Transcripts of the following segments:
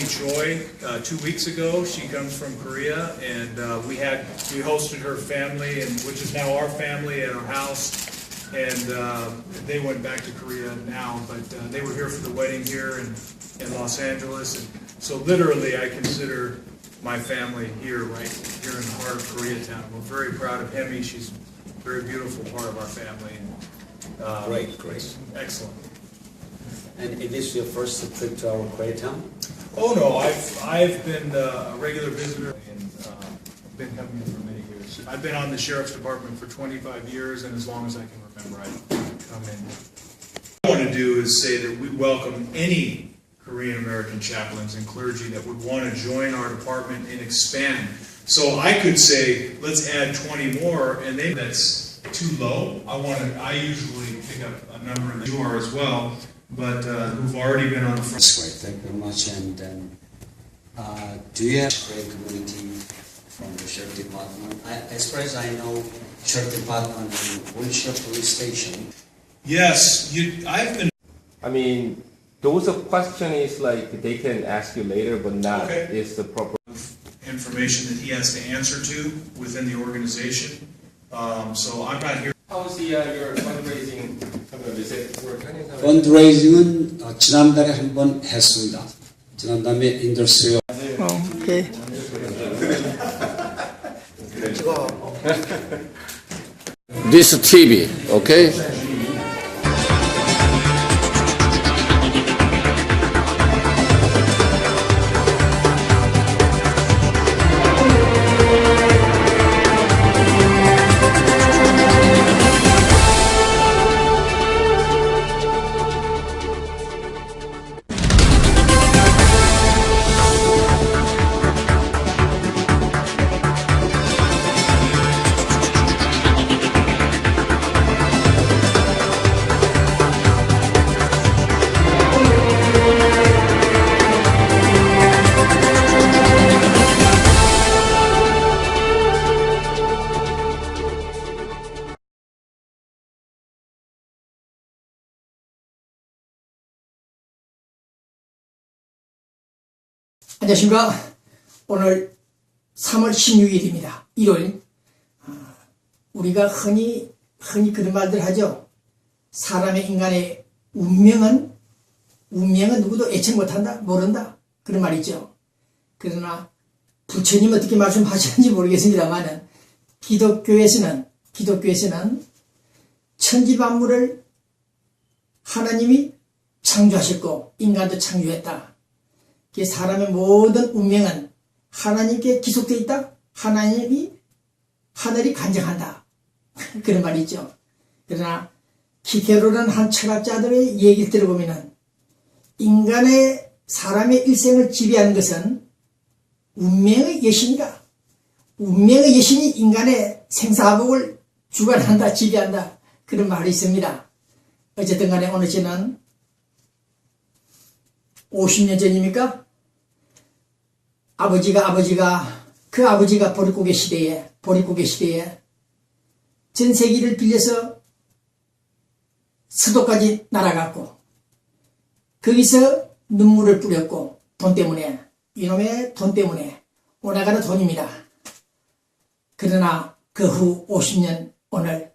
Joy 2 weeks ago. She comes from Korea, and we hosted her family, and which is now our family, at our house. And they went back to Korea now, but they were here for the wedding here in Los Angeles. And so literally, I consider my family here, right here in the heart of Koreatown. We're very proud of Hemi. She's a very beautiful part of our family. Great. Excellent. And is this your first trip to our Koreatown? Oh no, I've been a regular visitor and been coming in for many years. I've been on the Sheriff's Department for 25 years, and as long as I can remember, I come in. What I want to do is say that we welcome any Korean American chaplains and clergy that would want to join our department and expand. So I could say, let's add 20 more, and that's too low. I usually pick up a number that you are as well, but who've already been on the front. That's great. Thank you very much. And then, do you have a great community from the Sheriff Department? As far as I know, Sheriff Department in Wilshire Police Station. Yes, I've been. I mean, those question is like they can ask you later, but not Okay. is the proper Information that he has to answer to within the organization. So I'm not here. How was your fundraising? Is it working? 펀드레이징은 지난달에 한 번 했습니다. 지난달에 인더스트리얼. 오케이. This TV, okay? 안녕하십니까. 오늘 3월 16일입니다. 1월. 우리가 흔히 그런 말들 하죠. 사람의 인간의 운명은 누구도 예측 못한다, 모른다. 그런 말 있죠. 그러나 부처님 어떻게 말씀하시는지 모르겠습니다만은 기독교에서는 천지만물을 하나님이 창조하셨고 인간도 창조했다. 사람의 모든 운명은 하나님께 기속되어 있다. 하늘이 간정한다. 그런 말이 있죠. 그러나 키케로라는 한 철학자들의 얘기를 들어보면 사람의 일생을 지배하는 것은 운명의 여신이다. 운명의 여신이 인간의 생사복을 주관한다, 지배한다. 그런 말이 있습니다. 어쨌든 간에 오늘 저는 50년 전입니까? 아버지가 보릿고개 시대에 전세기를 빌려서 서도까지 날아갔고 거기서 눈물을 뿌렸고 이놈의 돈 때문에 오나가는 돈입니다. 그러나 그 후 50년 오늘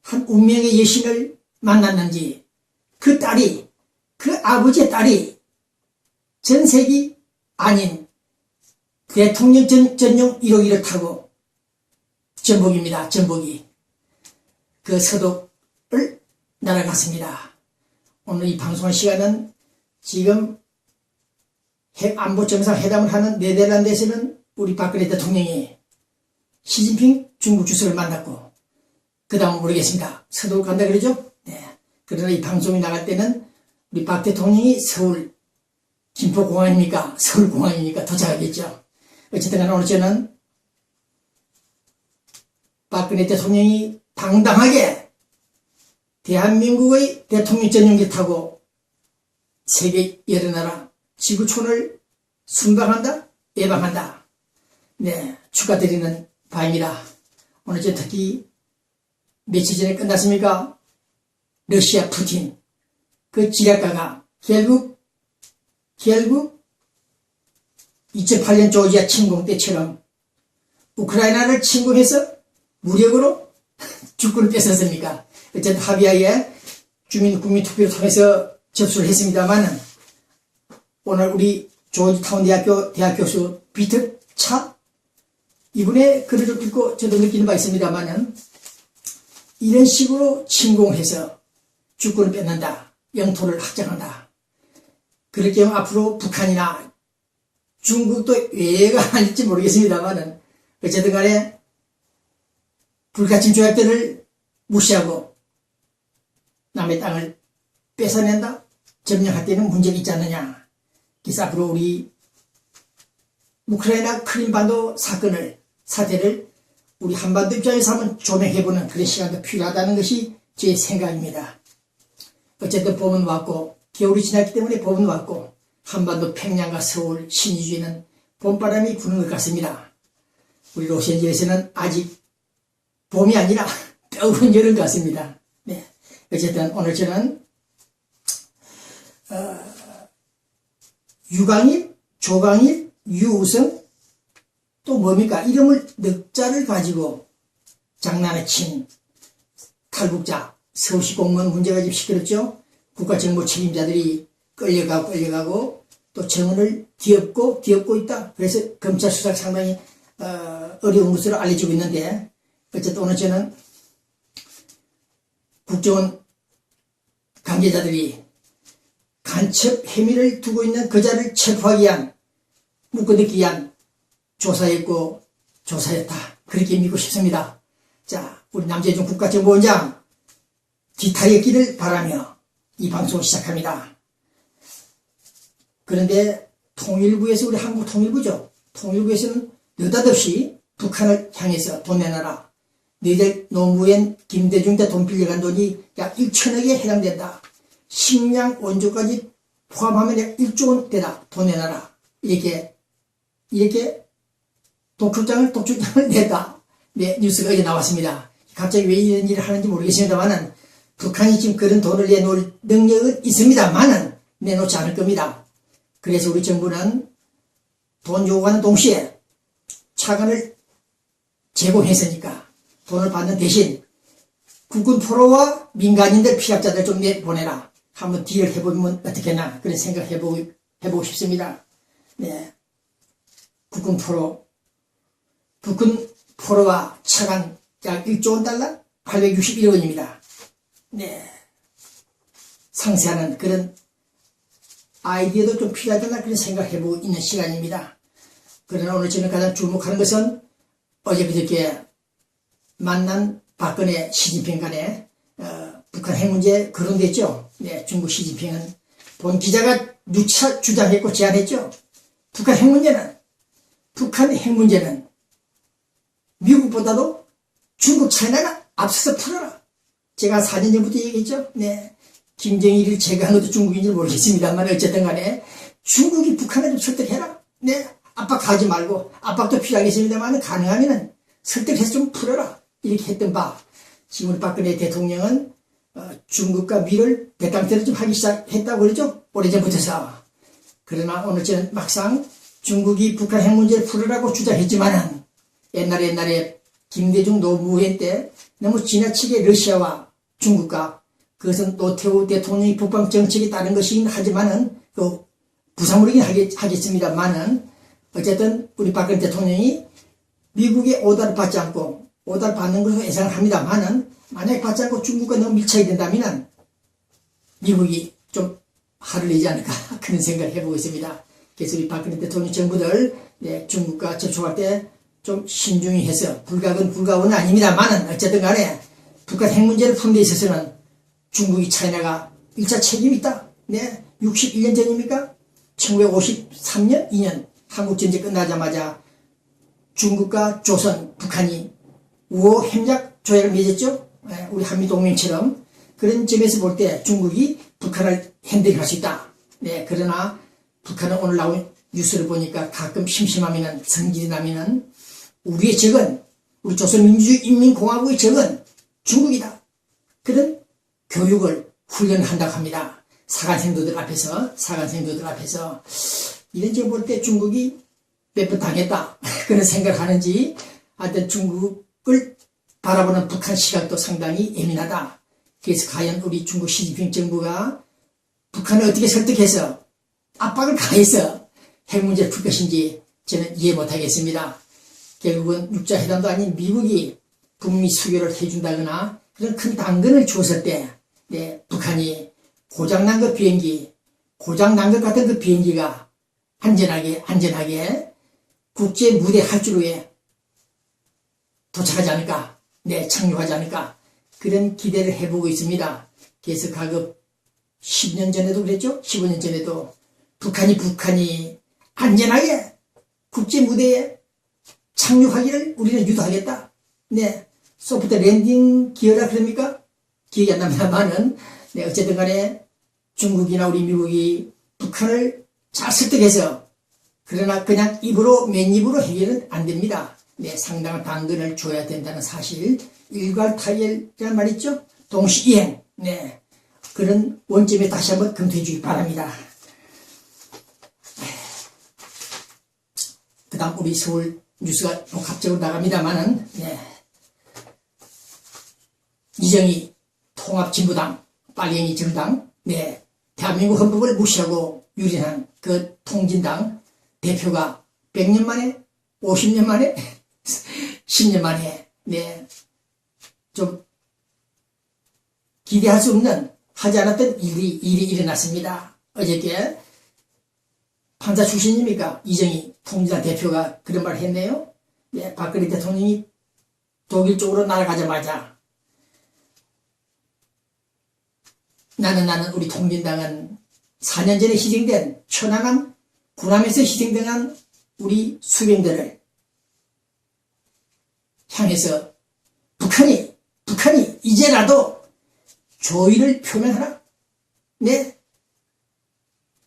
한 운명의 여신을 만났는지 그 아버지의 딸이 전세기 아닌 대통령 전용 1호기를 타고 전복이 그 서독을 날아갔습니다. 오늘 이 방송 시간은 지금 안보 정상회담을 하는 네덜란드에서는 우리 박근혜 대통령이 시진핑 중국 주석을 만났고 그 다음은 모르겠습니다. 서독을 간다 그러죠? 네. 그러나 이 방송이 나갈 때는 우리 박 대통령이 서울 김포공항입니까? 서울공항입니까? 도착하겠죠. 어쨌든 간에 오늘 저는 박근혜 대통령이 당당하게 대한민국의 대통령 전용기 타고 세계 여러 나라 지구촌을 순방한다? 예방한다. 네, 축하드리는 바입니다. 오늘 저 특히 며칠 전에 끝났습니까? 러시아 푸틴 그 지략가가 결국 2008년 조지아 침공 때처럼 우크라이나를 침공해서 무력으로 주권을 뺏었습니까? 어쨌든 합의하에 국민투표를 통해서 접수를 했습니다만은 오늘 우리 조지타운 대학 교수 비터 차 이분의 글을 좀 읽고 저도 느끼는 바 있습니다만은 이런 식으로 침공해서 주권을 뺏는다. 영토를 확장한다. 그럴 경우 앞으로 북한이나 중국도 예외가 아닐지 모르겠습니다만은 어쨌든 간에 불가침 조약들을 무시하고 남의 땅을 뺏어낸다? 점령할 때는 문제가 있지 않느냐. 그래서 앞으로 우리 우크라이나 크림반도 사태를 우리 한반도 입장에서 한번 조명해보는 그런 시간도 필요하다는 것이 제 생각입니다. 어쨌든 봄은 왔고 겨울이 지났기 때문에 봄은 왔고 한반도 평양과 서울 신의주에는 봄바람이 부는 것 같습니다. 우리 로스앤젤레스는 아직 봄이 아니라 뜨거운 여름 같습니다. 네. 어쨌든 오늘 저는 유강일, 조강일, 유우성 또 뭡니까? 이름을 넉자를 가지고 장난에 친 탈북자 서울시 공무원 문제가 지금 시끄럽죠. 국가정보 책임자들이 끌려가고 또 정언을 뒤엎고 있다. 그래서 검찰 수사가 상당히 어려운 것으로 알려지고 있는데 어쨌든 오늘 저는 국정원 관계자들이 간첩 혐의를 두고 있는 그자를 체포하기 위한 묶어넣기 위한 조사였고 조사였다. 그렇게 믿고 싶습니다. 자, 우리 남재중 국가정보원장 뒤타였기를 바라며 이 방송을 시작합니다. 그런데 통일부에서 우리 한국 통일부죠. 통일부에서는 느닷없이 북한을 향해서 돈 내놔라. 너희들 노무현 김대중 때 돈 빌려간 돈이 약 1천억에 해당된다. 식량 원조까지 포함하면 약 1조 원대다. 돈 내놔라. 이렇게 독출장을 냈다. 네, 뉴스가 어제 나왔습니다. 갑자기 왜 이런 일을 하는지 모르겠습니다만은 북한이 지금 그런 돈을 내놓을 능력은 있습니다만은 내놓지 않을 겁니다. 그래서 우리 정부는 돈 요구하는 동시에 차관을 제공했으니까 돈을 받는 대신 국군 포로와 민간인들 피랍자들 좀 내보내라. 한번 딜을 해보면 어떻겠나 그런 생각 해보고 싶습니다. 네. 국군 포로와 차관 약 1조 원 달러? 861억 원입니다. 네. 상세하는 그런 아이디어도 좀 필요하겠나 그런 생각해보고 있는 시간입니다. 그러나 오늘 저는 가장 주목하는 것은 어제 그저께 만난 박근혜 시진핑 간에 북한 핵 문제 거론됐죠. 네, 중국 시진핑은 본 기자가 누차 주장했고 제안했죠. 북한 핵 문제는 미국보다도 중국 차이나가 앞서서 풀어라. 제가 4년 전부터 얘기했죠. 네, 김정일을 제거한 것도 중국인지 모르겠습니다만 어쨌든 간에 중국이 북한을 좀 설득해라. 네, 압박하지 말고 압박도 필요하겠습니다만 가능하면 설득해서 좀 풀어라. 이렇게 했던 바 지금 우리 박근혜 대통령은 중국과 미를 배당태를 좀 하기 시작했다고 그러죠. 오래전부터서. 그러나 오늘 저는 막상 중국이 북한 핵 문제를 풀으라고 주장했지만은 옛날에 김대중 노무현 때 너무 지나치게 러시아와 중국과 그것은 노태우 대통령이 북방 정책에 따른 것이긴 하지만은 그 부산물이긴 하겠습니다만은 어쨌든 우리 박근혜 대통령이 미국의 오다를 받지 않고 오다를 받는 것으로 예상을 합니다만은 만약에 받지 않고 중국과 너무 밀착이 된다면은 미국이 좀 화를 내지 않을까 그런 생각을 해보고 있습니다. 그래서 우리 박근혜 대통령 정부들 중국과 접촉할 때 좀 신중히 해서 불가은 아닙니다만은 어쨌든 간에 북한 핵 문제를 푸는 데 있어서는 중국이 차이나가 1차 책임이 있다. 네, 61년 전입니까? 1953년 2년 한국전쟁 끝나자마자 중국과 조선, 북한이 우호 협약 조약을 맺었죠. 우리 한미동맹처럼 그런 점에서 볼 때 중국이 북한을 핸들링할 수 있다. 네, 그러나 북한은 오늘 나온 뉴스를 보니까 가끔 심심하면은 성질이 나면은 우리의 적은 우리 조선민주인민공화국의 적은 중국이다. 그런 교육을 훈련한다고 합니다. 사관생도들 앞에서 이런 제가 볼 때 중국이 몇 번 당했다 그런 생각을 하는지 하여튼 중국을 바라보는 북한 시각도 상당히 예민하다. 그래서 과연 우리 중국 시진핑 정부가 북한을 어떻게 설득해서 압박을 가해서 핵 문제를 풀 것인지 저는 이해 못하겠습니다. 결국은 육자회담도 아닌 미국이 북미 수교를 해준다거나 그런 큰 당근을 주었을 때 북한이 고장난 것 같은 그 비행기가 안전하게 국제 무대 활주로에 도착하지 않을까, 착륙하지 않을까 그런 기대를 해보고 있습니다. 그래서 가급 10년 전에도 그랬죠. 15년 전에도 북한이 안전하게 국제 무대에 착륙하기를 우리는 유도하겠다. 소프트 랜딩 기어라 그럽니까? 기억이 안 납니다만은 어쨌든 간에 중국이나 우리 미국이 북한을 잘 설득해서 그러나 그냥 맨입으로 해결은 안 됩니다. 상당한 당근을 줘야 된다는 사실, 일괄타결이라는 말 있죠? 동시이행, 그런 원점에 다시 한번 검토해 주기 바랍니다. 그 다음 우리 서울 뉴스가 복합적으로 나갑니다만은, 이정희 통합진보당, 빨갱이 정당, 대한민국 헌법을 무시하고 유린한 그 통진당 대표가 100년 만에, 50년 만에, 10년 만에, 좀 기대할 수 없는, 하지 않았던 일이 일어났습니다. 어저께 판사 출신입니까? 이정희 통진당 대표가 그런 말을 했네요. 박근혜 대통령이 독일 쪽으로 날아가자마자 나는 우리 통진당은 4년 전에 희생된 천안함 군함에서 희생당한 우리 수병들을 향해서 북한이 이제라도 조의를 표명하라.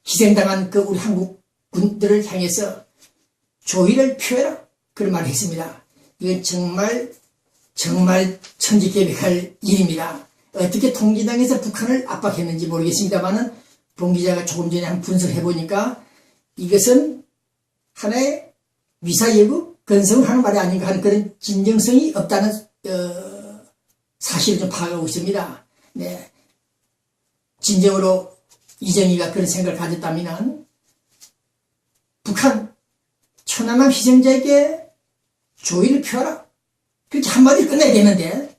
희생당한 그 우리 한국 군들을 향해서 조의를 표해라. 그런 말을 했습니다. 이건 정말 천지개벽할 일입니다. 어떻게 통진당에서 북한을 압박했는지 모르겠습니다만은 본 기자가 조금 전에 한 분석을 해보니까 이것은 하나의 미사예고 건성을 하는 말이 아닌가 하는 그런 진정성이 없다는 사실을 좀 파악하고 있습니다. 진정으로 이정희가 그런 생각을 가졌다면 북한 천안함 희생자에게 조의를 표하라. 그렇게 한마디로 끝내야 되는데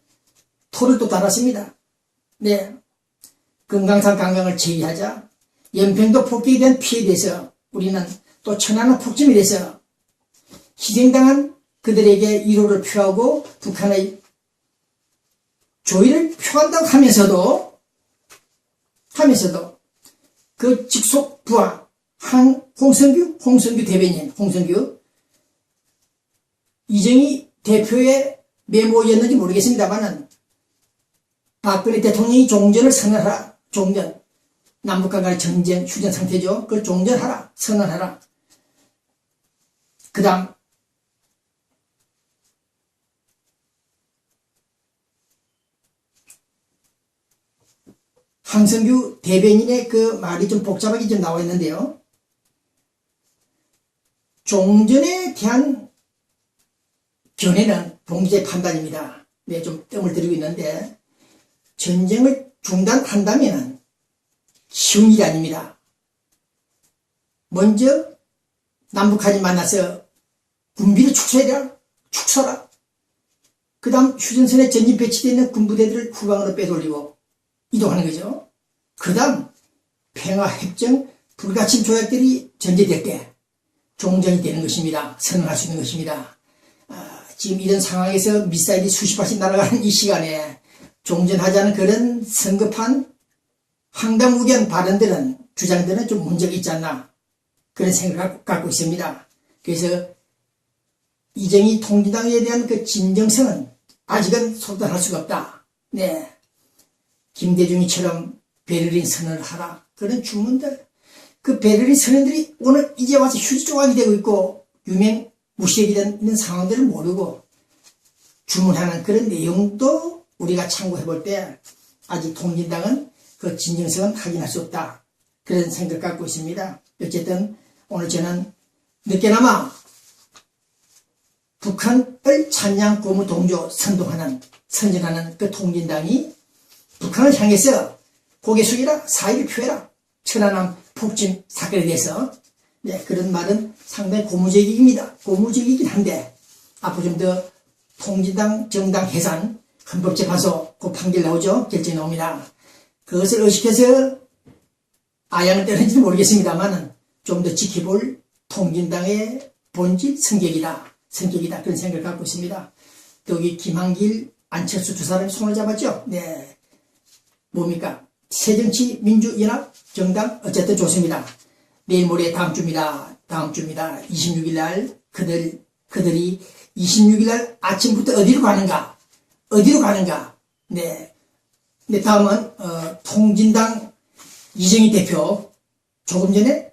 토를 또 달았습니다. 금강산 관광을 제기하자 연평도 폭격에 대한 피해에 대해서 우리는 또 천안함 폭침에 대해서 희생당한 그들에게 위로를 표하고 북한의 조의를 표한다고 하면서도 그 직속 부하 홍성규 대변인 이정희 대표의 메모였는지 모르겠습니다만은 박근혜 대통령이 종전을 선언하라. 종전. 남북한 간의 전쟁, 휴전 상태죠. 그걸 종전하라. 선언하라. 그 다음 황성규 대변인의 그 말이 좀 복잡하게 좀 나와 있는데요. 종전에 대한 견해는 동지의 판단입니다. 좀 뜸을 들이고 있는데 전쟁을 중단한다면 쉬운 일이 아닙니다. 먼저 남북한이 만나서 군비를 축소하라. 그 다음 휴전선에 전진 배치되어 있는 군부대들을 후방으로 빼돌리고 이동하는 거죠. 그 다음 평화협정 불가침 조약들이 전제될 때 종전이 되는 것입니다. 선언할 수 있는 것입니다. 지금 이런 상황에서 미사일이 수십 발씩 날아가는 이 시간에 종전하자는 그런 성급한 황당무계한 발언들은 주장들은 좀 문제가 있지 않나 그런 생각을 갖고 있습니다. 그래서 이정희 통진당에 대한 그 진정성은 아직은 속단할 수가 없다. 김대중이처럼 베를린 선언을 하라. 그런 주문들. 그 베를린 선언들이 오늘 이제 와서 휴지 조각이 되고 있고 유명 무시되게 되는 상황들을 모르고 주문하는 그런 내용도 우리가 참고해 볼 때 아직 통진당은 그 진정성은 확인할 수 없다. 그런 생각을 갖고 있습니다. 어쨌든 오늘 저는 늦게나마 북한을 찬양 고무 동조 선전하는 그 통진당이 북한을 향해서 고개 숙이라 사의를 표해라. 천안함 폭침 사건에 대해서 그런 말은 상당히 고무적입니다. 고무적이긴 한데 앞으로 좀 더 통진당 정당 해산 헌법재판소 그 판결 나오죠. 결정이 나옵니다. 그것을 의식해서 아양을 때는지는 모르겠습니다만 좀 더 지켜볼 통진당의 본질 성격이다 그런 생각을 갖고 있습니다. 또 여기 김한길, 안철수 두 사람이 손을 잡았죠. 네, 뭡니까? 새정치민주연합 정당 어쨌든 좋습니다. 내일 모레 다음 주입니다. 26일 날 그들이 26일 날 아침부터 어디로 가는가? 네. 다음은 통진당 이정희 대표 조금 전에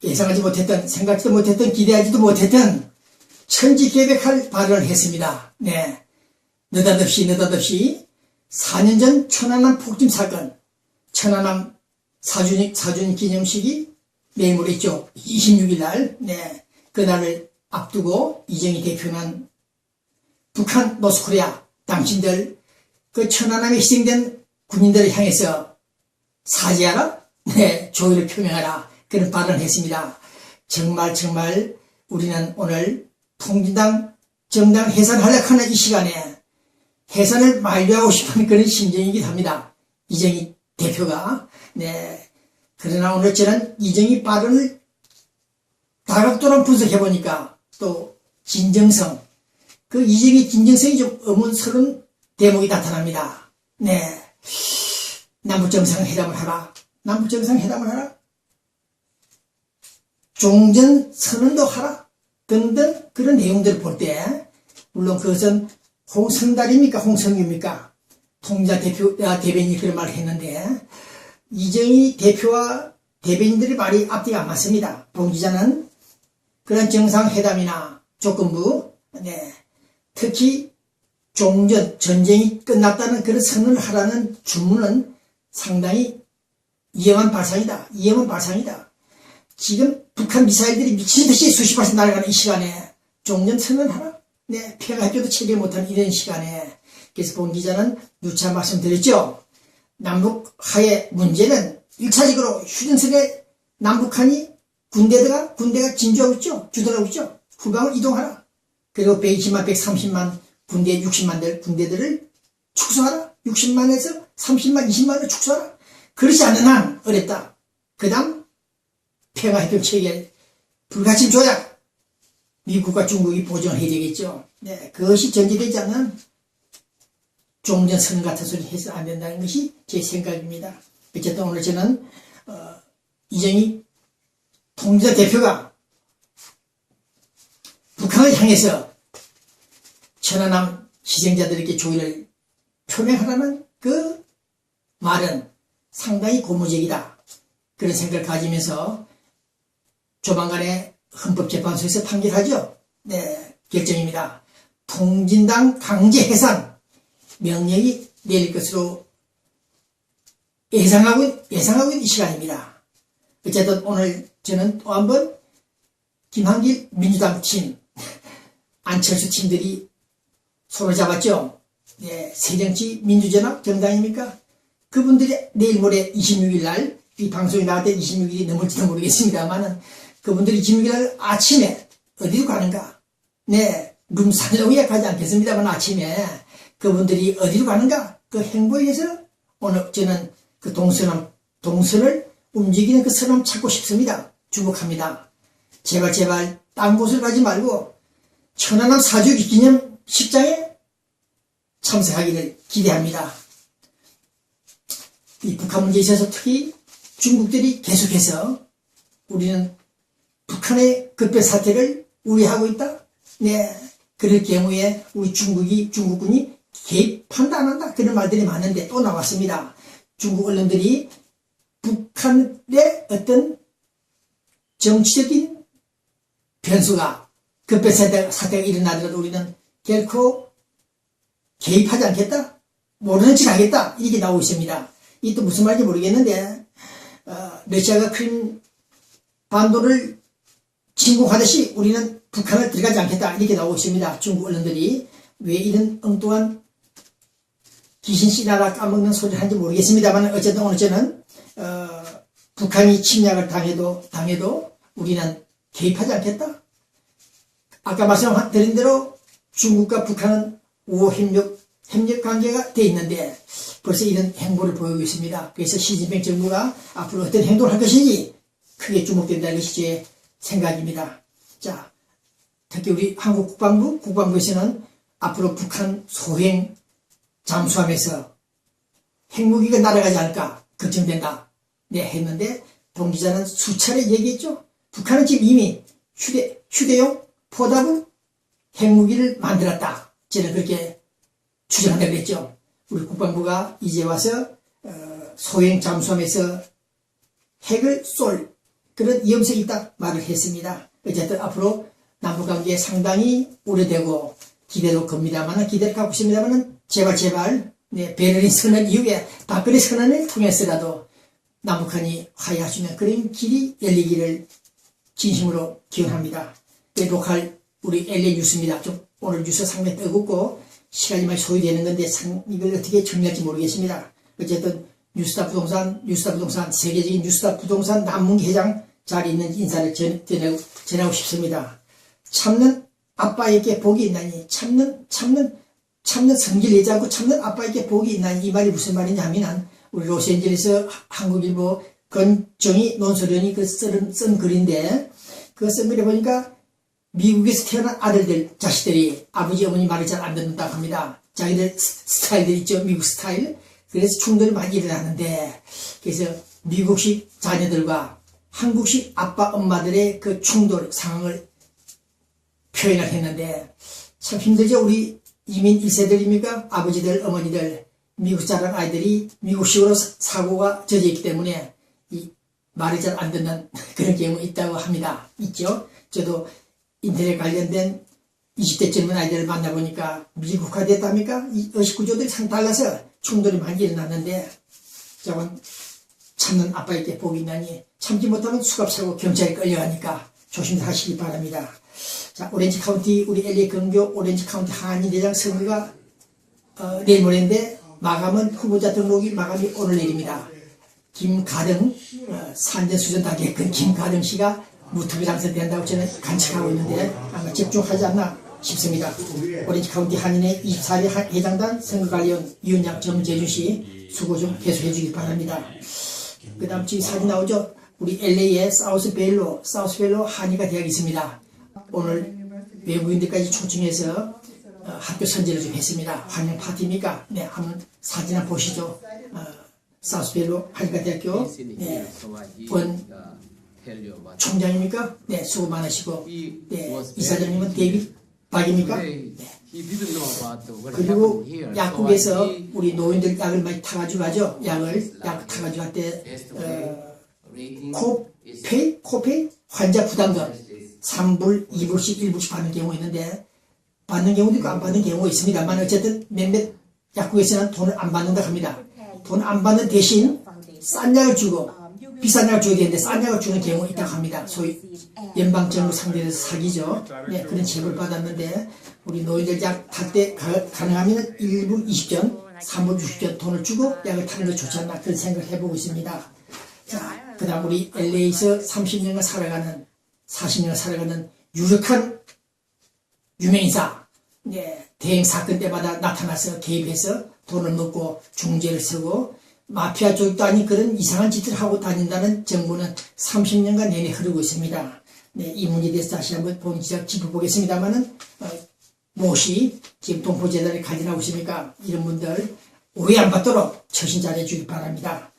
예상하지 못했던, 생각지도 못했던, 기대하지도 못했던 천지개벽할 발언을 했습니다. 네. 느닷없이 4년 전 천안함 폭침 사건, 천안함 4주년 기념식이 내일 모레 있죠. 26일 날, 그날을 앞두고 이정희 대표는 북한, 노스코리아, 당신들, 그 천안함에 희생된 군인들을 향해서 사죄하라? 조의를 표명하라. 그런 발언을 했습니다. 정말 우리는 오늘 통진당 정당 해산하려고 하는 이 시간에 해산을 만료하고 싶은 그런 심정이긴 합니다. 이정희 대표가. 그러나 오늘 저는 이정희 발언을 다각도로 분석해보니까 또 진정성, 그 이정희 진정성이 좀 의문스러운 대목이 나타납니다. 남북정상회담을 하라. 종전선언도 하라. 등등 그런 내용들을 볼 때, 물론 그것은 홍성달입니까? 홍성규입니까? 통자 대변인이 그런 말을 했는데, 이정희 대표와 대변인들의 말이 앞뒤가 안 맞습니다. 봉 기자는 그런 정상회담이나 조건부, 특히 전쟁이 끝났다는 그런 선언을 하라는 주문은 상당히 위험한 발상이다. 지금 북한 미사일들이 미친 듯이 수십 발씩 날아가는 이 시간에 종전 선언하라? 폐가해줘도 체계 못하는 이런 시간에. 그래서 봉 기자는 누차 말씀드렸죠. 남북하의 문제는 1차적으로 휴전선에 남북한이 군대가 진주하고 있죠. 주둔하고 있죠. 후방을 이동하라. 그리고 120만, 130만 군대, 60만 군대들을 축소하라. 60만에서 30만, 20만을 축소하라. 그렇지 않는 한 어렵다. 그 다음 평화협정 체결 불가침 조약 미국과 중국이 보존해야 되겠죠. 그것이 전제되지 않는 종전선언 같은 소리 해서 안 된다는 것이 제 생각입니다. 어쨌든 오늘 저는 이정희 통지자 대표가 북한을 향해서 천안함 희생자들에게 조의를 표명하라는 그 말은 상당히 고무적이다. 그런 생각을 가지면서 조만간에 헌법재판소에서 판결하죠. 결정입니다. 통진당 강제 해산 명령이 내릴 것으로 예상하고 있는 시간입니다. 어쨌든 오늘 저는 또 한번 김한길 민주당 팀, 안철수 팀들이 손을 잡았죠. 새정치 민주전합 정당입니까? 그분들이 내일 모레 26일 날, 이 방송이 나갈 때 26일이 넘을지도 모르겠습니다만은, 그분들이 26일 날 아침에 어디로 가는가? 룸살롱이야 가지 않겠습니다만 아침에 그분들이 어디로 가는가? 그 행보에 의해서 오늘 저는 그 동선을 움직이는 그 선언 찾고 싶습니다. 주목합니다. 제발 딴 곳을 가지 말고 천안함 4주기 기념식장에 참석하기를 기대합니다. 이 북한 문제에 있어서 특히 중국들이 계속해서 우리는 북한의 급변 사태를 우려하고 있다. 그럴 경우에 우리 중국군이 개입한다 안 한다 그런 말들이 많은데 또 나왔습니다. 중국 언론들이 북한의 어떤 정치적인 변수가 급변 사태가 일어나더라도 우리는 결코 개입하지 않겠다. 모르는 척 하겠다. 이렇게 나오고 있습니다. 이 또 무슨 말인지 모르겠는데 러시아가 크림 반도를 침공하듯이 우리는 북한을 들어가지 않겠다 이렇게 나오고 있습니다. 중국 언론들이 왜 이런 엉뚱한 귀신 씨나라 까먹는 소리를 하는지 모르겠습니다만 어쨌든 오늘 저는 북한이 침략을 당해도 우리는 개입하지 않겠다. 아까 말씀드린 대로 중국과 북한은 우호 협력 관계가 돼 있는데 벌써 이런 행보를 보이고 있습니다. 그래서 시진핑 정부가 앞으로 어떤 행동을 할 것인지 크게 주목된다는 것이 제 생각입니다. 자, 특히 우리 한국 국방부에서는 앞으로 북한 소행 잠수함에서 핵무기가 날아가지 않을까 걱정된다. 네, 했는데 동기자는 수차례 얘기했죠. 북한은 지금 이미 휴대용 포답을 핵무기를 만들었다. 저는 그렇게 추정한다고 했죠. 우리 국방부가 이제 와서 소행 잠수함에서 핵을 쏠 그런 위험성이 있다 말을 했습니다. 어쨌든 앞으로 남북관계 상당히 오래되고 기대로 겁니다만 기대를 갖고 있습니다만 제발 네, 베를린 선언 이후에 박근혜 선언을 통해서라도 남북한이 화해할 수 있는 그런 길이 열리기를 진심으로 기원합니다. 로컬 우리 LA 뉴스입니다. 좀 오늘 뉴스 상당히 뜨겁고 시간이 많이 소요되는 건데 이걸 어떻게 정리할지 모르겠습니다. 어쨌든 뉴스타 부동산 세계적인 뉴스타 부동산 남문기 회장 자리에 있는 인사를 전하고 싶습니다. 참는 아빠에게 복이 있나니 참는 성질 내지 않고 참는 아빠에게 복이 있나니 이 말이 무슨 말이냐면 우리 로스앤젤레스 한국일보 권정희 논설위원이 쓴 글인데 그 쓴 글에 보니까 미국에서 태어난 자식들이 아버지 어머니 말을 잘 안 듣는다고 합니다. 자기들 스타일들 있죠. 미국 스타일. 그래서 충돌이 많이 일어나는데 그래서 미국식 자녀들과 한국식 아빠 엄마들의 그 충돌 상황을 표현을 했는데 참 힘들죠. 우리 이민 1세들입니까? 아버지들 어머니들 미국 자란 아이들이 미국식으로 사고가 젖어 있기 때문에 이 말을 잘 안 듣는 그런 경우 있다고 합니다. 있죠. 저도 인터넷 관련된 20대 젊은 아이들을 만나보니까 미국화됐답니까? 이 의식구조들이 상당히 달라서 충돌이 많이 일어났는데 저건 참는 아빠에게 복이 있나니 참지 못하면 수갑차고 경찰에 끌려가니까 조심하시기 바랍니다. 자, 오렌지 카운티 우리 LA 근교 오렌지 카운티 한인 대장 선거가 내일 모레인데 마감은 후보자 등록이 마감이 오늘 내립니다. 김가등 산전수전 다 겪은 김가등 씨가 무투표 당선된다고 저는 관측하고 있는데 아마 집중하지 않나 싶습니다. 오렌지 카운티 한인의 24대 회장단 선거관리원 위원장 정재준 씨 수고 좀 계속해 주길 바랍니다. 그 다음 지금 사진 나오죠? 우리 LA에 사우스벨로 한의가 대학이 있습니다. 오늘 외국인들까지 초청해서 학교 선제를 좀 했습니다. 환영 파티입니까? 네, 한번 사진 한번 보시죠. 사우스벨로 한의가 대학교 네, 본 총장입니까? 네, 수고 많으시고 네, 이사장님은 데이빗 박입니까? 네. 그리고 약국에서 우리 노인들 약을 많이 타가지고 가죠. 약 타가지고 갈 때 코페이 환자 부담금 3불, 2불씩, 1불씩 받는 경우가 있는데 받는 경우도 있고 안 받는 경우가 있습니다만 어쨌든 몇몇 약국에서는 돈을 안 받는다 합니다. 돈 안 받는 대신 싼 약을 주고 비싼 약을 줘야 되는데 싼 약을 주는 경우가 있다고 합니다. 소위 연방정부 상대로 사기죠. 네, 그런 제보를 받았는데 우리 노인들 약 탈 때 가능하면 1불 20전, 3불 60전 돈을 주고 약을 타는 게 좋지 않나 그런 생각을 해보고 있습니다. 자, 그 다음 우리 LA에서 30년간 살아가는 40년간 살아가는 유력한 유명인사 네, 대행 사건 때마다 나타나서 개입해서 돈을 먹고 중재를 서고 마피아 쪽도 아닌 그런 이상한 짓을 하고 다닌다는 정보는 30년간 내내 흐르고 있습니다. 네, 이 문제에 대해서 다시 한번 본인 지적 짚어보겠습니다만은 무엇이 지금 동포재단에 가지나고 있습니까? 이런 분들 오해 안 받도록 처신 잘해 주길 바랍니다.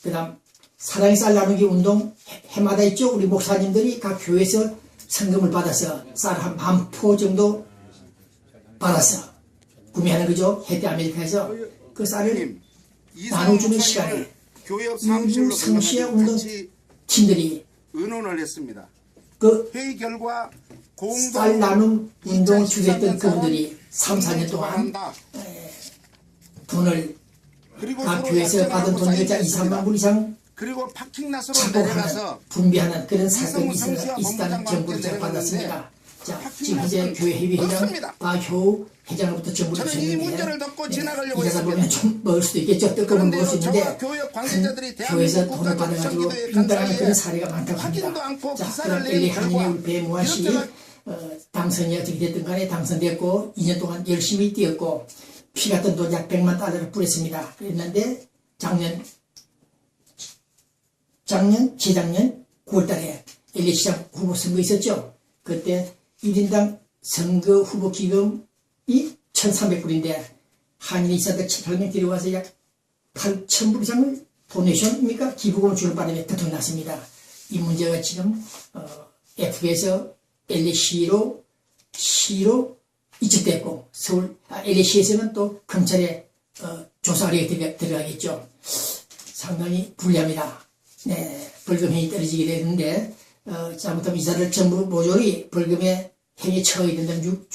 그 다음 사랑의 쌀 나누기 운동 해마다 있죠. 우리 목사님들이 각 교회에서 성금을 받아서 쌀 한 10,000포 정도 받아서 구매하는 거죠. 해대 아메리카에서 그 쌀을 나눠주는 시간에 유주 성시아 운동 팀들이 의논을 했습니다. 그 회의 결과 쌀 나눔 운동을 주도했던 그분들이 3, 4년 동안 돈을 그리고 각 서로 교회에서 약정을 받은 하고 돈 여자 2, 사인했습니다. 3만 불 이상 그리고 파킹낫으로 착복하는, 내려가서 분배하는 그런 사건이 이성우 상시와 있다는 법무장과 정보를 함께 제공받았습니다. 자, 지금 파킹 현재 교회 협의회장 없습니다. 박효우 회장으로부터 정보를 저는 이 주셨는데 문제를 덮고 지나가려고 이러다 했습니다. 보면 좀 먹을 수도 있겠죠. 떡밥은 먹을 수 있는데 저와 교회 관계자들이 한 교회에서 대한민국 돈을 받아가지고 국가적기도회 빙당하는 간사에 그런 사례가 많다고 확인도 합니다. 않고 자, 기사를 그럼 낸 엘리 결과 한인의 우리 배모아 씨 이렇게 당선이 어떻게 됐든 간에 당선됐고 2년 동안 열심히 뛰었고 피 같은 돈 약 100만 달러를 뿌렸습니다. 그랬는데 재작년 9월달에 엘리 시장 후보 선거 있었죠. 그때 1인당 선거 후보 기금이 1,300불인데 한인의 이사들 7-8명 데려와서 약 8,000불 이상을 도네이션입니까? 기부금을 주는 바람에 대통령이 났습니다. 이 문제가 지금 FB에서 LA시로 이직됐고 LA시에서는 또 검찰에 조사 의뢰가 들어가겠죠. 상당히 불리합니다. 네, 벌금형이 떨어지게 되는데 잘못하면 이사들 전부 모조리 벌금에 행위에 처하게 된다면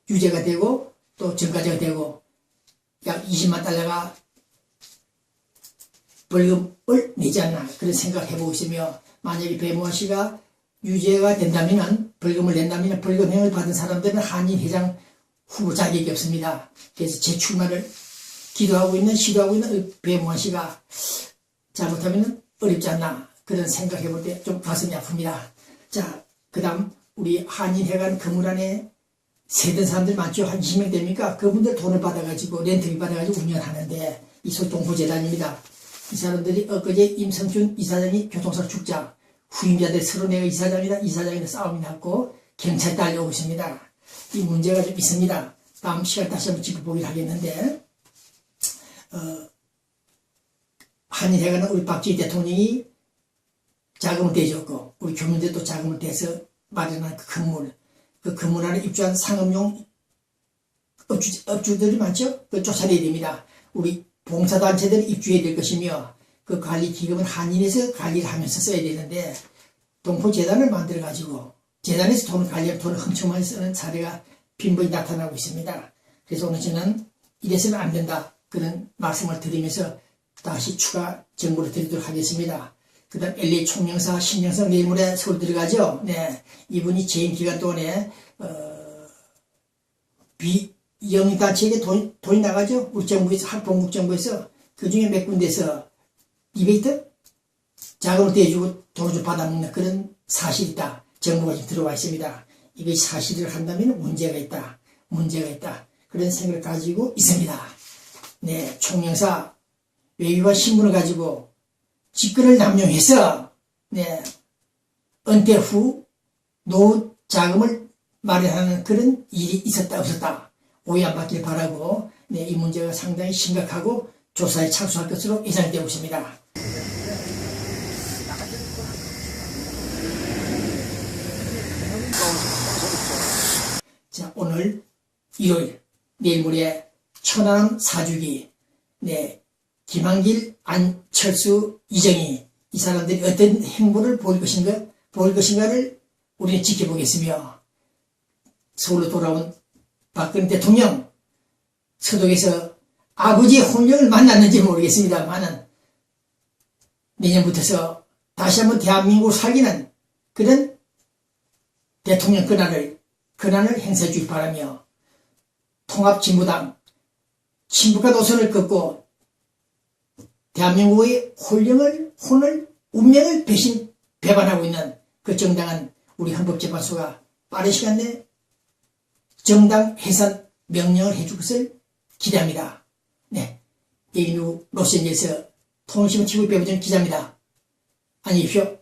유죄가 되고 또 전과자가 되고 약 20만 달러가 벌금을 내지 않나 그런 생각을 해보고 있으며 만약에 배모아 씨가 유죄가 된다면 벌금을 낸다면 벌금형을 받은 사람들은 한인 회장 후보 자격이 없습니다. 그래서 재출마를 시도하고 있는 배모아 씨가 잘못하면 어렵지 않나 그런 생각해 볼 때 좀 가슴이 아픕니다. 자, 그 다음 우리 한인회관 건물 안에 세던 사람들 많죠. 한 20명 됩니까? 그분들 돈을 받아가지고 렌트비 받아가지고 운영하는데 이 소동포재단입니다. 이 사람들이 엊그제 임성준 이사장이 교통사고 죽자 후임자들 서로 내가 이사장이랑 싸움이 났고 경찰이 달려오고 있습니다. 이 문제가 좀 있습니다. 다음 시간 다시 한번 짚어보기로 하겠는데 한인회관은 우리 박지희 대통령이 자금을 대줬고 우리 교민들도 자금을 대서 마련한 그 건물 안에 입주한 상업용 업주들이 많죠? 그 쫓아내야 됩니다. 우리 봉사단체들이 입주해야 될 것이며 그 관리 기금은 한인에서 관리를 하면서 써야 되는데 동포재단을 만들어가지고 재단에서 돈을 관리하면 돈을 엄청 많이 쓰는 사례가 빈번히 나타나고 있습니다. 그래서 오늘 저는 이래서는 안 된다 그런 말씀을 드리면서 다시 추가 정보를 드리도록 하겠습니다. 그 다음 LA 총영사 신영석 내일 모레 서울 들어가죠. 네, 이분이 재임 기간 동안에 비영리단체에게 돈이 나가죠. 우리 정부에서 본국정부에서 그 중에 몇 군데서 이베이트 자금을 대주고 돈을 좀 받아먹는 그런 사실이 있다. 정보가 지금 들어와 있습니다. 이게 사실을 한다면 문제가 있다. 그런 생각을 가지고 있습니다. 네, 총영사 외위반 신분을 가지고 직권을 남용해서 네, 은퇴 후 노후 자금을 마련하는 그런 일이 있었다 없었다 오해 안 받길 바라고 네, 이 문제가 상당히 심각하고 조사에 착수할 것으로 예상되고 있습니다. 자, 오늘 일요일 내일 모레 천안함 사주기 네, 김한길, 안철수, 이정희 이 사람들이 어떤 행보를 보일 것인가를 우리는 지켜보겠으며 서울로 돌아온 박근혜 대통령 서독에서 아버지의 혼령을 만났는지 모르겠습니다만은 내년부터서 다시 한번 대한민국을 살리는 그런 대통령 권한을 행사해 주길 바라며 통합진보당 친북한 노선을 긋고 대한민국의 운명을 배반하고 있는 그 정당한 우리 헌법재판소가 빠른 시간 내에 정당 해산 명령을 해줄 것을 기대합니다. 네, 예인우 로스앤젤레스 통신문 TV 배우전 기자입니다. 안녕히 계십시오.